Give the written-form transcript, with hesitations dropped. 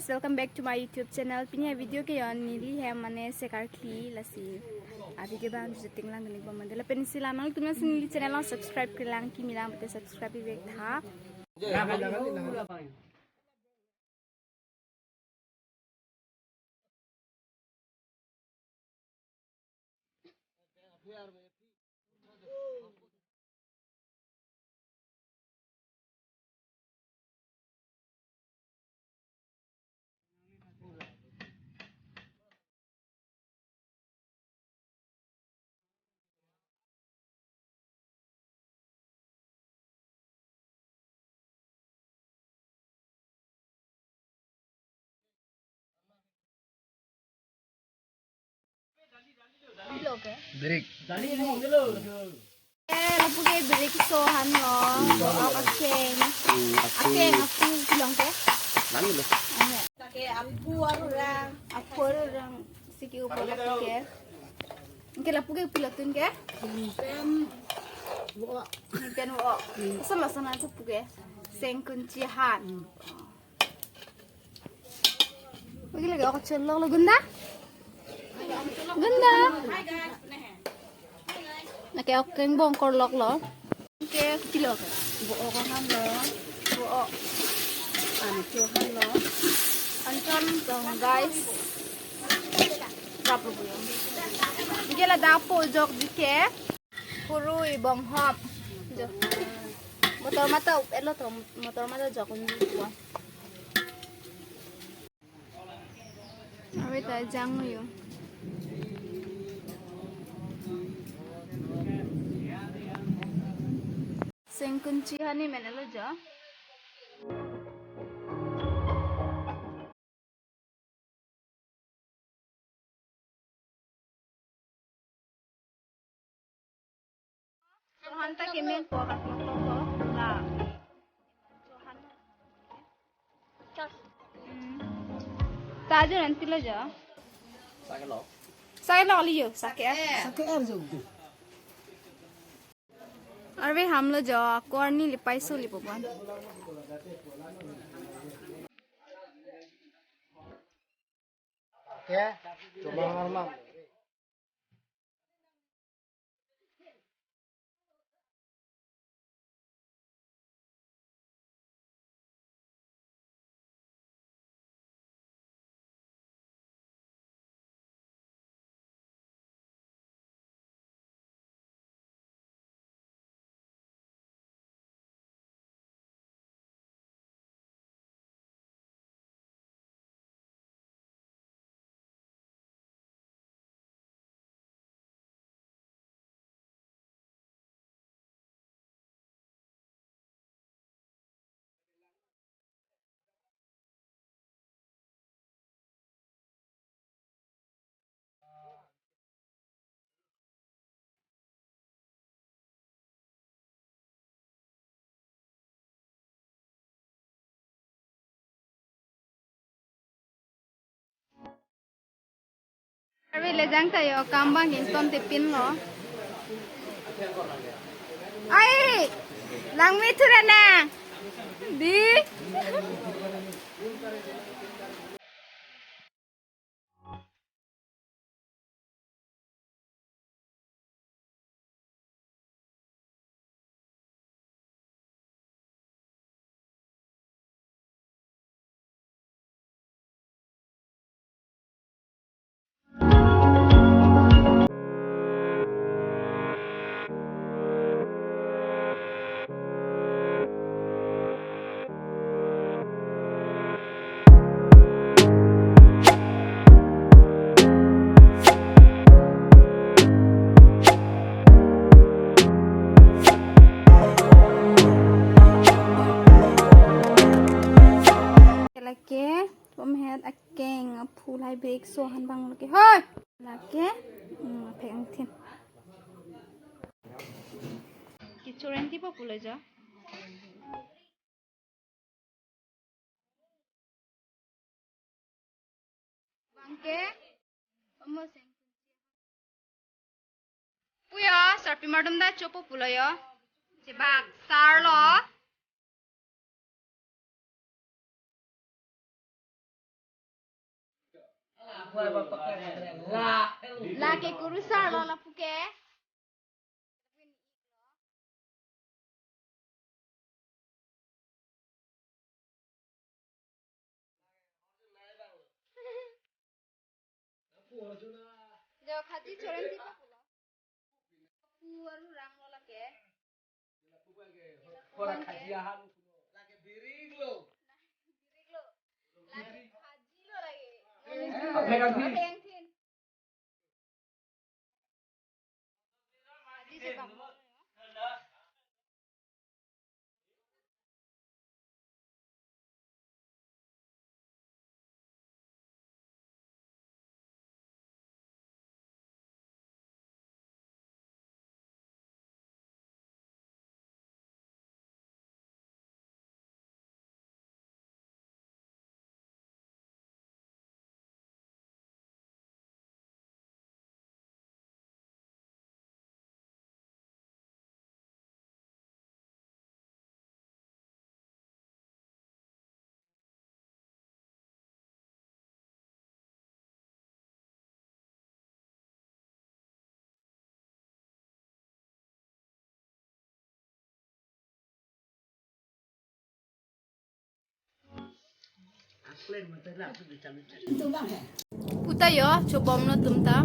welcome back to my YouTube channel. Punya video ke yon nili hai mane se karkli lasi. Abi ke bang juting lang gani bang mandela pensila mal tu nasi nili channel lang subscribe ke lang ki milang bete subscribe bek tha. Break. Lapu ke break so han lo. Akeng. Akeng aku bilang ke. Nani lo? Take aku orang siki upor lapu ke. Ke lapu ke pilotun ke. Pen wo. Sama sana lapu ke. Seng kunci han. Bagi lagi aku celok lo gunda. Ganda. Nake okeng bongkor lok lo. Ke kilo ke. Bo ko han lo. Bo cho han lo. Ancon dong guys. Berapa bulan? Dia lah dapur jok dike. Purui bong hop. Motor mata elo to motor mata jok ni kuah. Awe ta jang yo. Seng kunci hani mana lo ja? Sohan tak kemen ko kat ko la. Sohan. Tajo nanti lo ja? Sakit lo. Saya lo liyo sakit. Sakit air jauh. अरे हम लोग जो कोर्नी लिपाई सो लिपोपन Ya, coba normal. अरे ले जांग तायो कामबा गिंतोन ते pin low आई लांगमी थुरा ना दी lake pemhead akeng phul hai break so han bang lake hoi lake pheng thin kichuren ti pa pule ja bangke omo seng puya sarpi madam da chopo pulaya jebak sar lo La ke kuru sar lo la puke. Jo khaji choren ti pa pula. Pu aru rang lo la ke. Kora kajian lagi biring lo. Lagi khaji lo lagi. Pegang sini. Pegang sini. Khaji se pam. Puta yo, coba om no tumta.